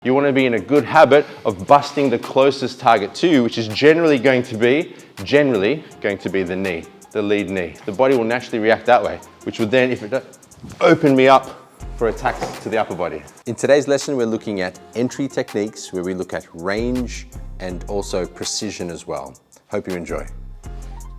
You want to be in a good habit of busting the closest target to you, which is generally going to be the knee, the lead knee. The body will naturally react that way, which would then, if it does, open me up for attacks to the upper body. In today's lesson, we're looking at entry techniques where we look at range and also precision as well. Hope you enjoy.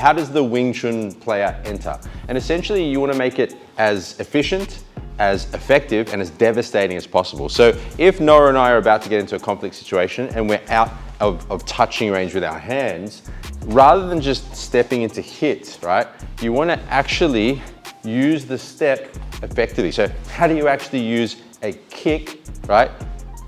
How does the Wing Chun player enter? And essentially you want to make it as efficient, as effective, and as devastating as possible. So if Noah and I are about to get into a conflict situation and we're out of touching range with our hands, rather than just stepping into hit, right? You want to actually use the step effectively. So how do you actually use a kick, right,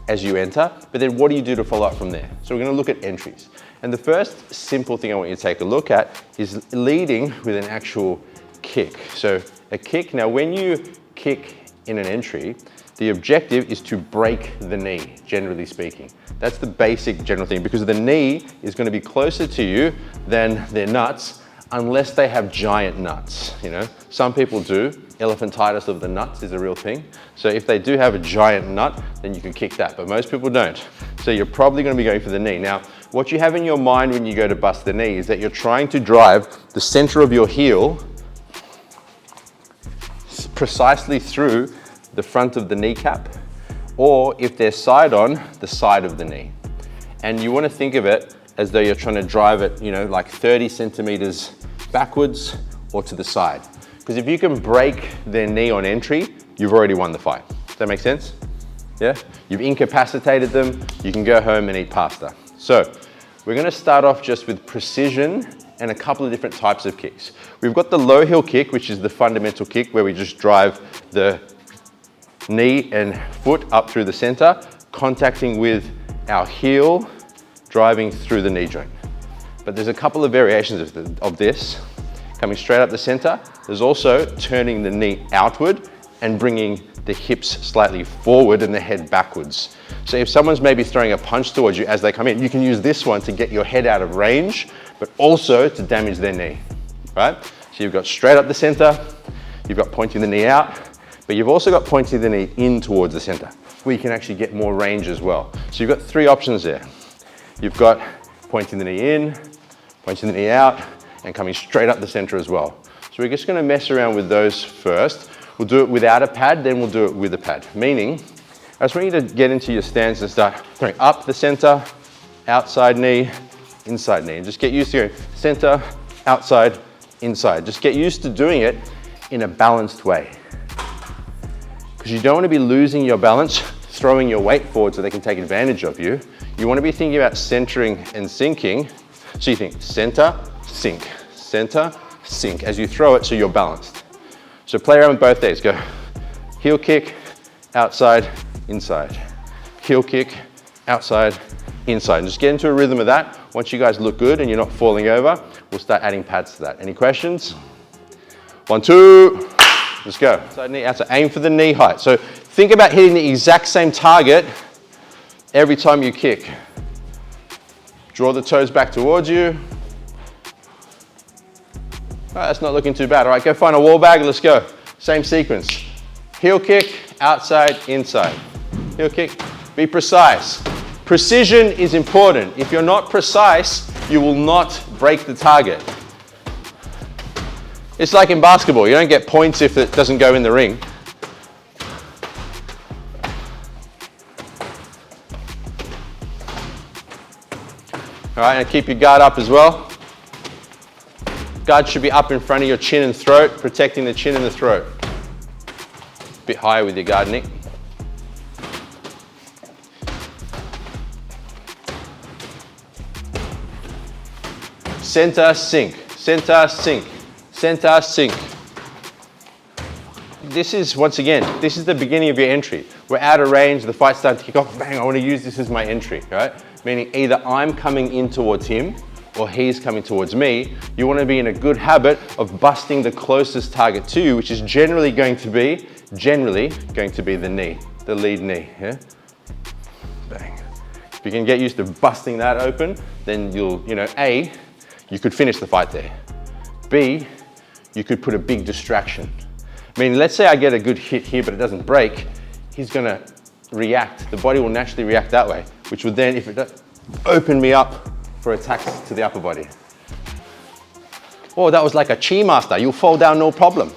as you enter? But then what do you do to follow up from there? So we're going to look at entries. And the first simple thing I want you to take a look at is leading with an actual kick. So a kick, now when you kick in an entry, the objective is to break the knee, generally speaking. That's the basic general thing, because the knee is going to be closer to you than their nuts, unless they have giant nuts, you know. Some people do. Elephantitis of the nuts is a real thing. So if they do have a giant nut, then you can kick that, but most people don't. So you're probably going to be going for the knee. Now, what you have in your mind when you go to bust the knee is that you're trying to drive the center of your heel precisely through the front of the kneecap, or if they're side on, the side of the knee. And you want to think of it as though you're trying to drive it, you know, like 30 centimeters backwards or to the side. Because if you can break their knee on entry, you've already won the fight. Does that make sense? Yeah? You've incapacitated them, you can go home and eat pasta. So we're going to start off just with precision and a couple of different types of kicks. We've got the low heel kick, which is the fundamental kick where we just drive the knee and foot up through the center, contacting with our heel, driving through the knee joint. But there's a couple of variations of this. Coming straight up the center, there's also turning the knee outward and bringing the hips slightly forward and the head backwards. So if someone's maybe throwing a punch towards you as they come in, you can use this one to get your head out of range, but also to damage their knee, right? So you've got straight up the center, you've got pointing the knee out, but you've also got pointing the knee in towards the center, where you can actually get more range as well. So you've got three options there. You've got pointing the knee in, pointing the knee out, and coming straight up the center as well. So we're just gonna mess around with those first. We'll do it without a pad, then we'll do it with a pad. Meaning, I just want you to get into your stance and start throwing up the center, outside knee, inside knee. And just get used to going center, outside, inside. Just get used to doing it in a balanced way. Because you don't want to be losing your balance, throwing your weight forward so they can take advantage of you. You want to be thinking about centering and sinking. So you think center, sink, center, sink as you throw it so you're balanced. So play around with both days. Go heel kick, outside, inside. Heel kick, outside, inside. And just get into a rhythm of that. Once you guys look good and you're not falling over, we'll start adding pads to that. Any questions? 1, 2, let's go. Outside knee, outside. Aim for the knee height. So think about hitting the exact same target every time you kick. Draw the toes back towards you. All right, that's not looking too bad. All right, go find a wall bag, let's go. Same sequence. Heel kick, outside, inside. Heel kick, be precise. Precision is important. If you're not precise, you will not break the target. It's like in basketball, you don't get points if it doesn't go in the ring. All right, and keep your guard up as well. Guard should be up in front of your chin and throat, protecting the chin and the throat. A bit higher with your guard, Nick. Center, sink, center, sink, center, sink. This is, once again, this is the beginning of your entry. We're out of range, the fight's starting to kick off, bang, I want to use this as my entry, right? Meaning either I'm coming in towards him or he's coming towards me. You want to be in a good habit of busting the closest target to you, which is generally going to be the knee, the lead knee, yeah? Bang. If you can get used to busting that open, then you'll, A, you could finish the fight there. B, you could put a big distraction. I mean, let's say I get a good hit here, but it doesn't break. He's gonna react, the body will naturally react that way, which would then, if it does, open me up for attacks to the upper body. Oh, that was like a chi master, you'll fall down no problem.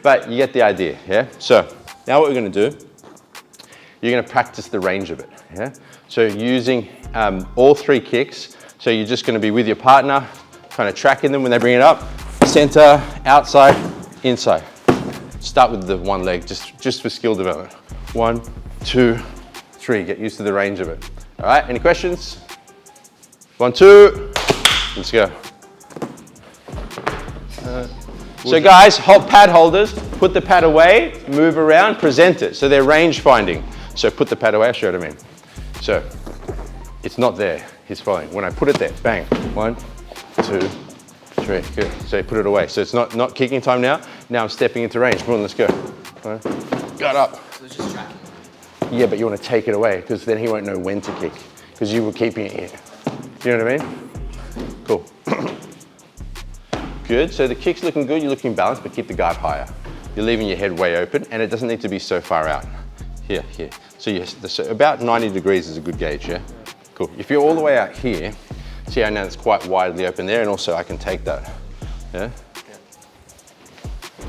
But you get the idea, yeah? So now what we're gonna do, you're gonna practice the range of it, yeah? So using all 3 kicks, so you're just gonna be with your partner, kind of tracking them when they bring it up, center, outside, inside. Start with the one leg, just for skill development. 1, 2, 3, get used to the range of it. All right, any questions? 1, 2, let's go. So guys, pad holders, put the pad away, move around, present it. So they're range finding. So put the pad away, I'll show you what I mean. So it's not there, he's following. When I put it there, bang, 1, 2, 3, good. So you put it away. So it's not kicking time now. Now I'm stepping into range. Come on, let's go. Got up. So it's just tracking. Yeah, but you want to take it away because then he won't know when to kick because you were keeping it here. You know what I mean? Cool. Good, so the kick's looking good, you're looking balanced, but keep the guard higher. You're leaving your head way open and it doesn't need to be so far out. Here. So about 90 degrees is a good gauge, yeah? Cool. If you're all the way out here, see how now it's quite widely open there and also I can take that, yeah?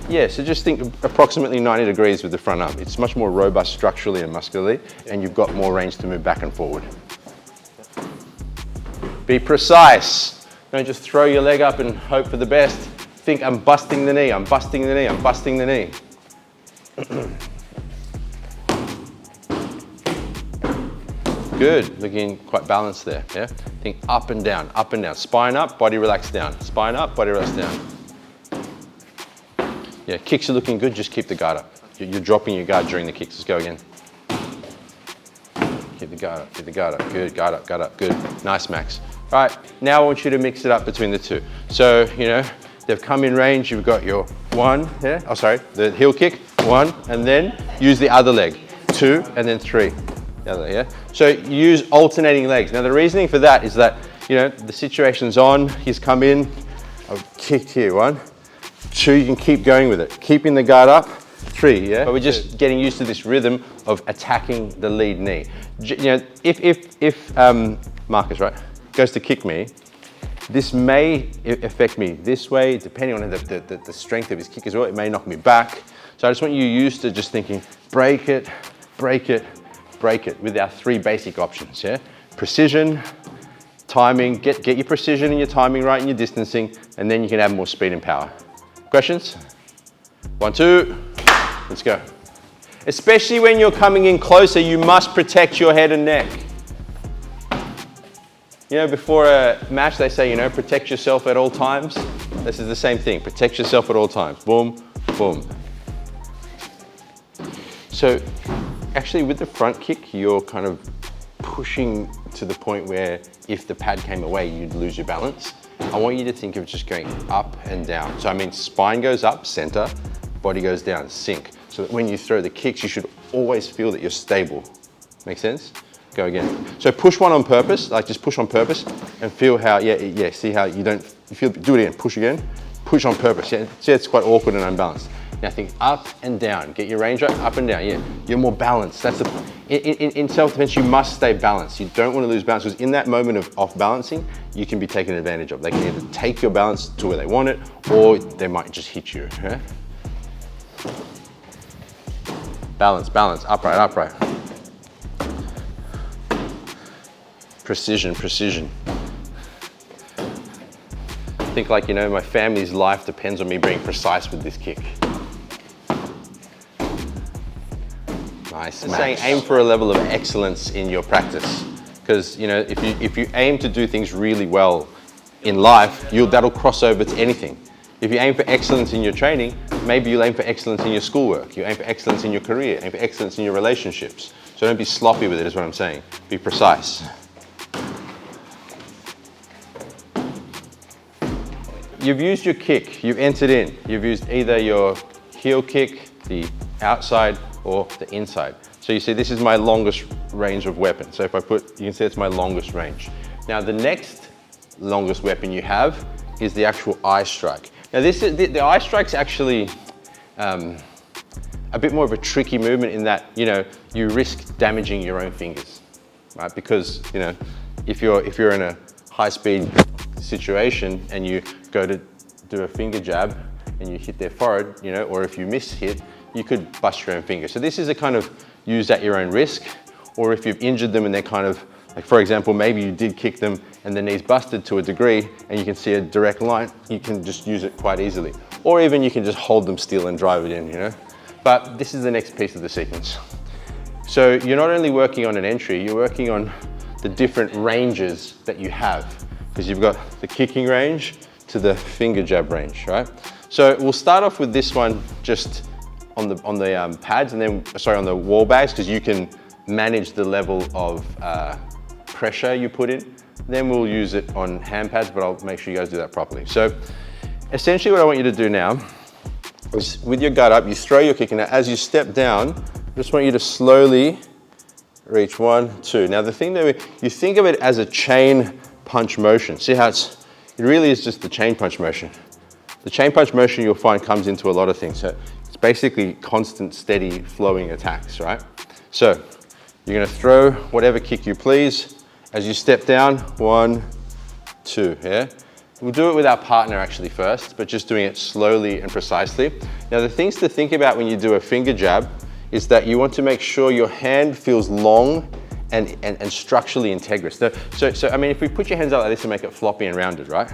Yeah, so just think approximately 90 degrees with the front arm. It's much more robust structurally and muscularly and you've got more range to move back and forward. Be precise. Don't just throw your leg up and hope for the best. Think, I'm busting the knee, I'm busting the knee, I'm busting the knee. Good, looking quite balanced there, yeah? Think up and down, spine up, body relax down, spine up, body relax down. Yeah, kicks are looking good, just keep the guard up. You're dropping your guard during the kicks, let's go again. Keep the guard up, good, guard up, good. Nice, Max. All right, now I want you to mix it up between the 2. So, you know, they've come in range, you've got your 1, yeah? Oh, sorry, the heel kick, 1, and then use the other leg, 2, and then 3. The other, yeah? So use alternating legs. Now the reasoning for that is that, you know, the situation's on, he's come in, I've kicked here, 1, 2, you can keep going with it. Keeping the guard up, 3, yeah? But we're just getting used to this rhythm of attacking the lead knee. You know, if Marcus, right, goes to kick me, this may affect me this way, depending on the strength of his kick as well. It may knock me back. So I just want you used to just thinking, break it, break it, break it with our 3 basic options, yeah? Precision, timing, get your precision and your timing right and your distancing, and then you can add more speed and power. Questions? 1, 2, let's go. Especially when you're coming in closer, you must protect your head and neck. You know, before a match, they say, you know, protect yourself at all times. This is the same thing, protect yourself at all times. Boom, boom. So actually with the front kick, you're kind of pushing to the point where if the pad came away, you'd lose your balance. I want you to think of just going up and down. So I mean, spine goes up, center, body goes down, sink. So that when you throw the kicks, you should always feel that you're stable. Make sense? Go again. So push one on purpose, like just push on purpose and feel how, yeah, see how you don't, do it again, push again, push on purpose. Yeah, see it's quite awkward and unbalanced. Now think up and down, get your range right, up and down, yeah. You're more balanced. That's in self-defense, you must stay balanced. You don't want to lose balance because in that moment of off balancing, you can be taken advantage of. They can either take your balance to where they want it or they might just hit you, yeah? Balance, balance, upright, upright. Precision, precision. Think like, you know, my family's life depends on me being precise with this kick. Nice. I'm saying aim for a level of excellence in your practice. Because, you know, if you aim to do things really well in life, that'll cross over to anything. If you aim for excellence in your training, maybe you'll aim for excellence in your schoolwork. You aim for excellence in your career, aim for excellence in your relationships. So don't be sloppy with it, is what I'm saying. Be precise. You've used your kick, you've entered in. You've used either your heel kick, the outside, or the inside. So you see this is my longest range of weapon. So if I put, you can see it's my longest range. Now the next longest weapon you have is the actual eye strike. Now this is, the eye strike's actually a bit more of a tricky movement in that, you know, you risk damaging your own fingers, right? Because, you know, if you're in a high-speed situation and you go to do a finger jab and you hit their forehead, you know, or if you miss hit, you could bust your own finger. So this is a kind of used at your own risk, or if you've injured them and they're kind of, like for example, maybe you did kick them and the knee's busted to a degree and you can see a direct line, you can just use it quite easily. Or even you can just hold them still and drive it in, you know. But this is the next piece of the sequence. So you're not only working on an entry, you're working on the different ranges that you have, because you've got the kicking range to the finger jab range, right? So we'll start off with this one just on the pads, and then, sorry, on the wall bags, because you can manage the level of pressure you put in. Then we'll use it on hand pads, but I'll make sure you guys do that properly. So essentially what I want you to do now is with your guard up, you throw your kick, and as you step down, I just want you to slowly reach 1, 2. Now the thing that you think of it as a chain punch motion. See how it really is just the chain punch motion. The chain punch motion you'll find comes into a lot of things. So it's basically constant, steady flowing attacks, right? So you're gonna throw whatever kick you please. As you step down, 1, 2, yeah? We'll do it with our partner actually first, but just doing it slowly and precisely. Now the things to think about when you do a finger jab is that you want to make sure your hand feels long and structurally integrous. So I mean, if we put your hands out like this and make it floppy and rounded, right?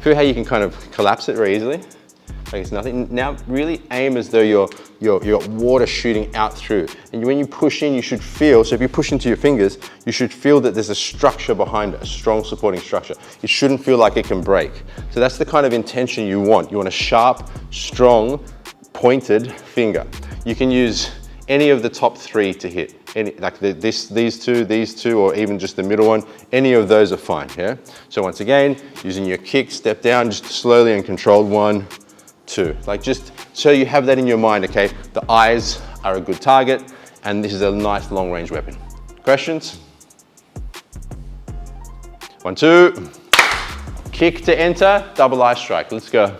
Feel how you can kind of collapse it very easily. Like it's nothing. Now really aim as though you're water shooting out through. And when you push in, you should feel, so if you push into your fingers, you should feel that there's a structure behind it, a strong supporting structure. It shouldn't feel like it can break. So that's the kind of intention you want. You want a sharp, strong, pointed finger. You can use any of the top 3 to hit. Like these two, or even just the middle one, any of those are fine, yeah? So once again, using your kick, step down, just slowly and controlled, 1, 2. Like just so you have that in your mind, okay? The eyes are a good target, and this is a nice long range weapon. Questions? 1, 2. Kick to enter, double eye strike. Let's go.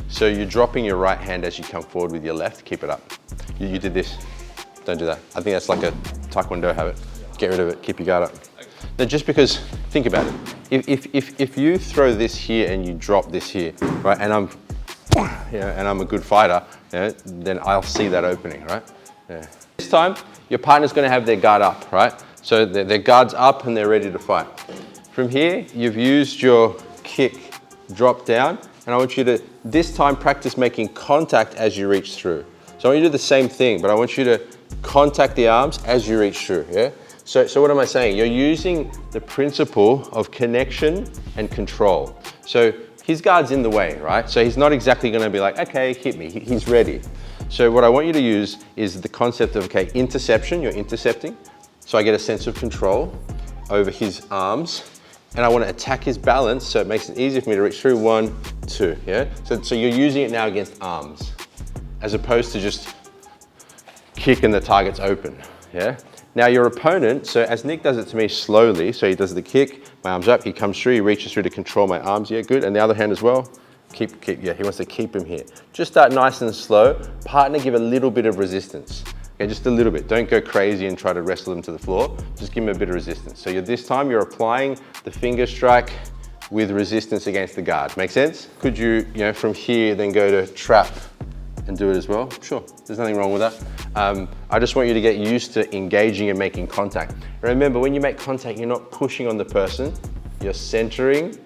So you're dropping your right hand as you come forward with your left. Keep it up. You did this. Don't do that. I think that's like a taekwondo habit. Get rid of it. Keep your guard up. Now, just because, think about it. If you throw this here and you drop this here, right, and I'm a good fighter, yeah, then I'll see that opening, right? Yeah. This time, your partner's going to have their guard up, right? So their guard's up and they're ready to fight. From here, you've used your kick, drop down, and I want you to, this time, practice making contact as you reach through. So I want you to do the same thing, but I want you to contact the arms as you reach through, yeah? So what am I saying? You're using the principle of connection and control. So his guard's in the way, right? So he's not exactly gonna be like, okay, hit me, he's ready. So what I want you to use is the concept of, okay, interception, you're intercepting. So I get a sense of control over his arms, and I want to attack his balance, so it makes it easier for me to reach through. 1, 2, yeah? So you're using it now against arms, as opposed to just kick and the target's open, yeah? Now your opponent, so as Nick does it to me slowly, so he does the kick, my arm's up, he comes through, he reaches through to control my arms, yeah, good. And the other hand as well, keep, yeah, he wants to keep him here. Just start nice and slow. Partner, give a little bit of resistance. Okay, just a little bit. Don't go crazy and try to wrestle them to the floor. Just give them a bit of resistance. So this time you're applying the finger strike with resistance against the guard. Make sense? Could you, from here, then go to trap and do it as well? Sure, there's nothing wrong with that. I just want you to get used to engaging and making contact. And remember, when you make contact, you're not pushing on the person, you're centering,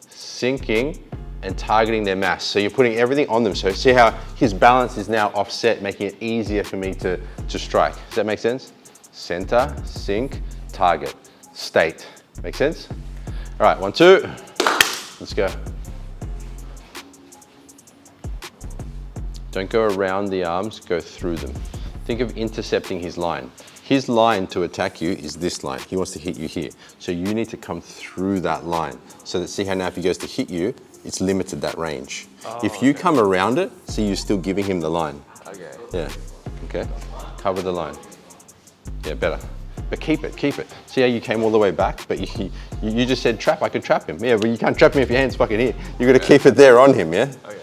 sinking, and targeting their mass. So you're putting everything on them. So see how his balance is now offset, making it easier for me to strike. Does that make sense? Center, sink, target, state. Make sense? All right, 1, 2, let's go. Don't go around the arms, go through them. Think of intercepting his line. His line to attack you is this line. He wants to hit you here. So you need to come through that line. So that, see how now if he goes to hit you, it's limited that range. Oh, if you come around it, see you're still giving him the line. Okay. Yeah, okay. Cover the line. Yeah, better. But keep it, keep it. See how you came all the way back, but you just said trap, I could trap him. Yeah, but you can't trap him if your hand's fucking here. You gotta keep it there on him, yeah? Okay.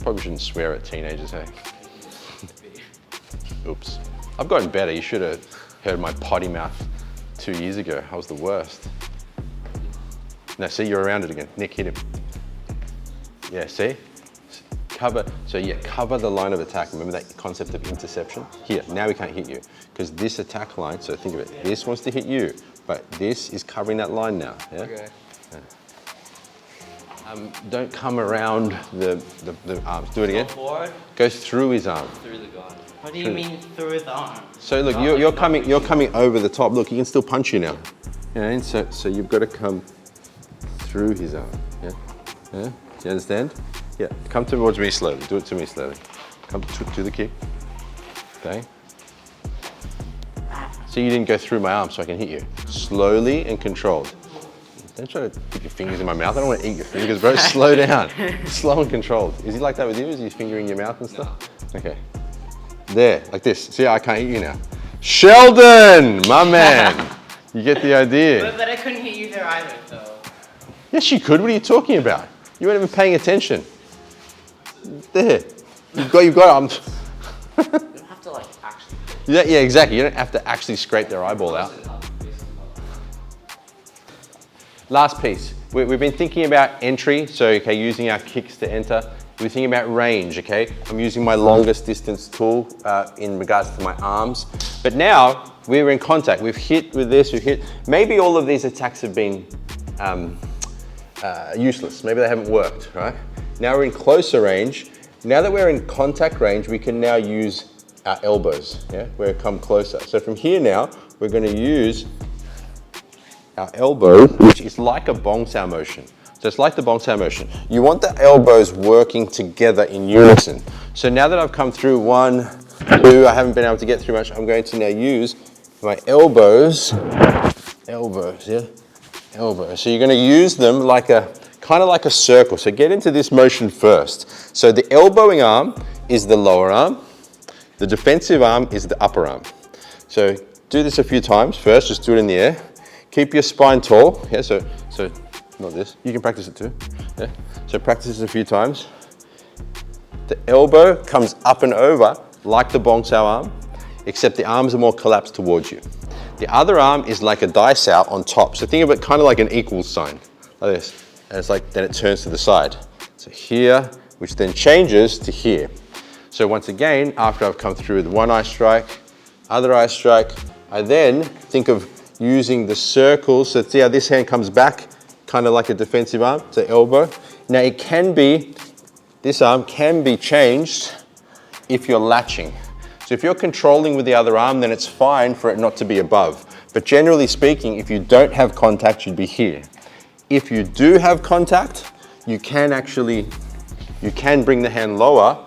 Probably shouldn't swear at teenagers, hey? Oops. I've gotten better. You should have heard my potty mouth 2 years ago. I was the worst. Now see, you're around it again. Nick, hit him. Yeah, see? Cover, so yeah, cover the line of attack. Remember that concept of interception? Here, now we can't hit you. Because this attack line, so think of it, this wants to hit you, but this is covering that line now, yeah? Okay. Yeah. Don't come around the arms. Do it again. Forward. Go through his arm. Through the guard. What do you mean through the arm? So look, you're coming over the top. Look, he can still punch you now. You know, so you've got to come through his arm. Yeah. Yeah. Do you understand? Yeah. Come towards me slowly. Do it to me slowly. Come to the kick. Okay. So you didn't go through my arm, so I can hit you slowly and controlled. Don't try to put your fingers in my mouth. I don't want to eat your fingers, bro. Slow down. Slow and controlled. Is he like that with you? Is he fingering your mouth and stuff? No. Okay. There, like this. See, I can't eat you now. Sheldon, my man. You get the idea. But I couldn't hit you there either, so. Yes, you could. What are you talking about? You weren't even paying attention. There. You've got arms. You don't have to like actually. Yeah, exactly. You don't have to actually scrape their eyeball out. Last piece. We've been thinking about entry, so okay, using our kicks to enter. We're thinking about range, okay? I'm using my longest distance tool in regards to my arms. But now we're in contact. We've hit with this, we've hit. Maybe all of these attacks have been useless. Maybe they haven't worked, right? Now we're in closer range. Now that we're in contact range, we can now use our elbows, yeah? We're come closer. So from here now, we're gonna use our elbow, which is like a bong sao motion. So it's like the bong sao motion. You want the elbows working together in unison. So now that I've come through 1, 2, I haven't been able to get through much, I'm going to now use my elbows, yeah, elbows. So you're gonna use them like kind of like a circle. So get into this motion first. So the elbowing arm is the lower arm, the defensive arm is the upper arm. So do this a few times first, just do it in the air. Keep your spine tall, yeah, so not this, you can practice it too, yeah. So practice this a few times. The elbow comes up and over like the bong sao arm, except the arms are more collapsed towards you. The other arm is like a dai sao on top, so think of it kind of like an equals sign, like this, and it's like, then it turns to the side. So here, which then changes to here. So once again, after I've come through with one eye strike, other eye strike, I then think of using the circle. So see how this hand comes back, kind of like a defensive arm, to elbow. Now it can be, this arm can be changed if you're latching. So if you're controlling with the other arm, then it's fine for it not to be above. But generally speaking, if you don't have contact, you'd be here. If you do have contact, you can bring the hand lower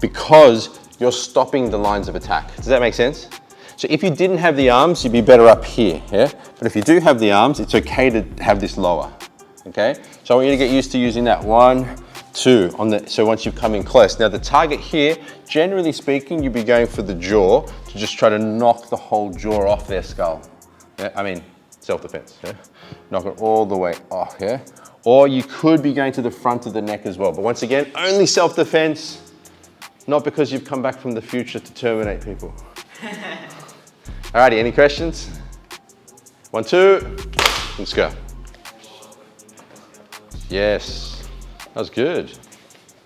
because you're stopping the lines of attack. Does that make sense? So if you didn't have the arms, you'd be better up here, yeah? But if you do have the arms, it's okay to have this lower, okay? So I want you to get used to using that 1, 2, so once you've come in close. Now the target here, generally speaking, you'd be going for the jaw to just try to knock the whole jaw off their skull. Yeah? I mean, self-defense, yeah? Knock it all the way off, yeah? Or you could be going to the front of the neck as well. But once again, only self-defense, not because you've come back from the future to terminate people. Alrighty, any questions? 1, 2, let's go. Yes, that was good.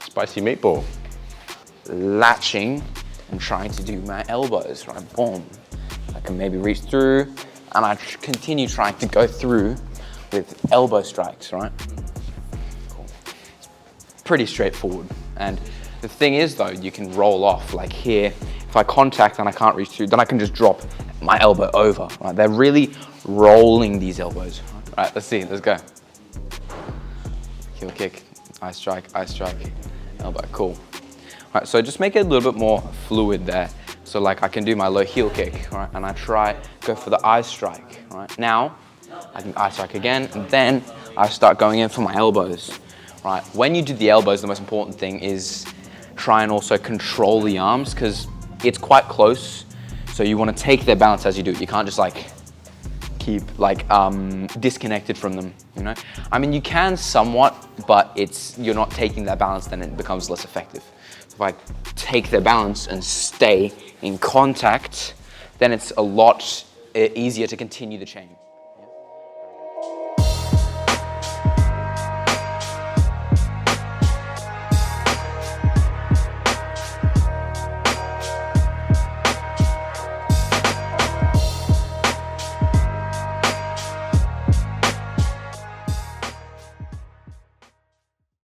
Spicy meatball. Latching and trying to do my elbows, right? Boom. I can maybe reach through and I continue trying to go through with elbow strikes, right? Cool. It's pretty straightforward. And the thing is though, you can roll off like here. If I contact and I can't reach through, then I can just drop my elbow over, right? They're really rolling these elbows. Right, let's see, let's go. Heel kick, eye strike, elbow, cool. Right, so just make it a little bit more fluid there. So like I can do my low heel kick, right? And I go for the eye strike, right? Now, I can eye strike again, and then I start going in for my elbows, right? When you do the elbows, the most important thing is try and also control the arms, because it's quite close. So you want to take their balance as you do it. You can't just like keep like disconnected from them, you know? I mean, you can somewhat, but you're not taking that balance, then it becomes less effective. If I take the balance and stay in contact, then it's a lot easier to continue the chain.